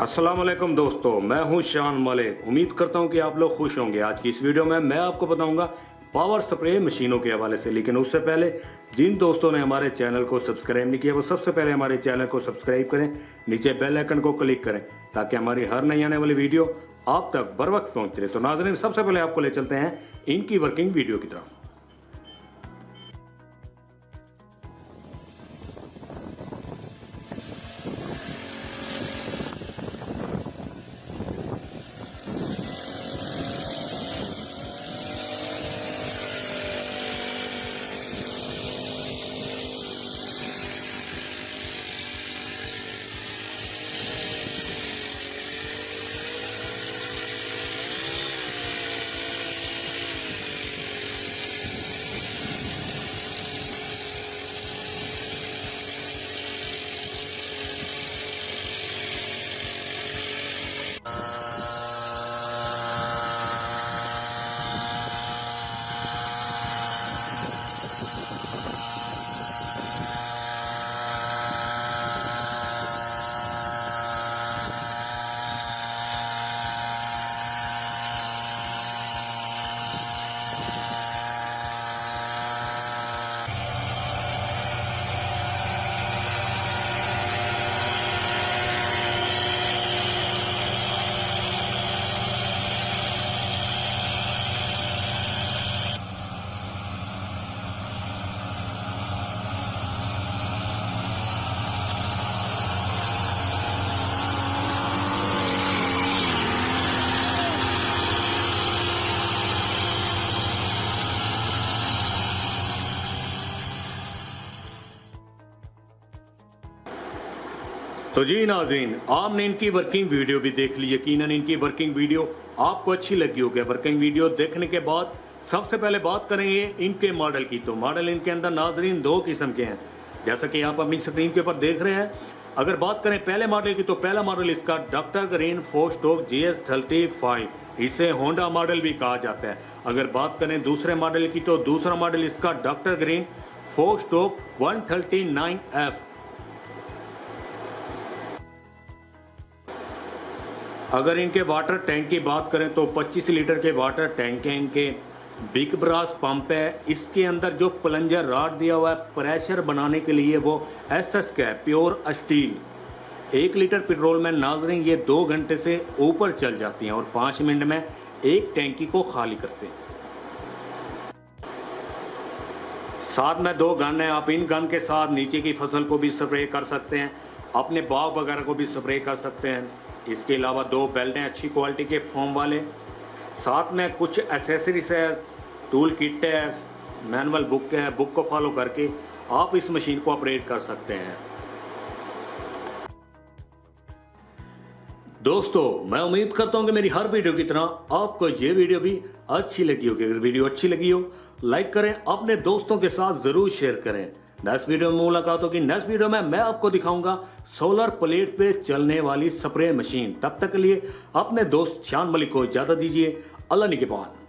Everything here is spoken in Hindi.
अस्सलाम वालेकुम दोस्तों, मैं हूं शान मलिक। उम्मीद करता हूं कि आप लोग खुश होंगे। आज की इस वीडियो में मैं आपको बताऊंगा पावर स्प्रे मशीनों के हवाले से। लेकिन उससे पहले जिन दोस्तों ने हमारे चैनल को सब्सक्राइब नहीं किया वो सबसे पहले हमारे चैनल को सब्सक्राइब करें, नीचे बेल आइकन को क्लिक करें ताकि हमारी हर नई आने वाली वीडियो आप तक बर वक्त पहुँच रहे। तो नाज़रीन, सबसे पहले आपको ले चलते हैं इनकी वर्किंग वीडियो की तरफ। तो जी नाज़रीन, आपने इनकी वर्किंग वीडियो भी देख ली। यकीनन इनकी वर्किंग वीडियो आपको अच्छी लगी होगी। वर्किंग वीडियो देखने के बाद सबसे पहले बात करेंगे इनके मॉडल की। तो मॉडल इनके अंदर नाज़रीन दो किस्म के हैं, जैसा कि आप अपनी स्क्रीन के ऊपर देख रहे हैं। अगर बात करें पहले मॉडल की तो पहला मॉडल इसका डॉक्टर ग्रीन 4-स्ट्रोक GS35, इसे होंडा मॉडल भी कहा जाता है। अगर बात करें दूसरे मॉडल की तो दूसरा मॉडल इसका डॉक्टर ग्रीन 4-स्ट्रोक 139F। अगर इनके वाटर टैंक की बात करें तो 25 लीटर के वाटर टैंक हैं इनके। बिग ब्रास पंप है। इसके अंदर जो प्लंजर रॉड दिया हुआ है प्रेशर बनाने के लिए वो SS का है, प्योर स्टील। 1 लीटर पेट्रोल में नाज़रीन ये 2 घंटे से ऊपर चल जाती हैं और 5 मिनट में एक टैंकी को खाली करते हैं। साथ में 2 गन है। आप इन गन के साथ नीचे की फसल को भी स्प्रे कर सकते हैं, अपने बाग वगैरह को भी स्प्रे कर सकते हैं। इसके अलावा 2 बेल्ट हैं अच्छी क्वालिटी के फोम वाले। साथ में कुछ एसेसरीज है, टूल किट है, मैनुअल बुक है। बुक को फॉलो करके आप इस मशीन को ऑपरेट कर सकते हैं। दोस्तों, मैं उम्मीद करता हूं कि मेरी हर वीडियो की तरह आपको ये वीडियो भी अच्छी लगी होगी। अगर वीडियो अच्छी लगी हो लाइक करें, अपने दोस्तों के साथ ज़रूर शेयर करें। नेक्स्ट वीडियो में मुलाकात होगी। नेक्स्ट वीडियो में मैं आपको दिखाऊंगा सोलर प्लेट पे चलने वाली स्प्रे मशीन। तब तक के लिए अपने दोस्त शान मलिक को इजाज़त दीजिए। अल्लाह निगहबान।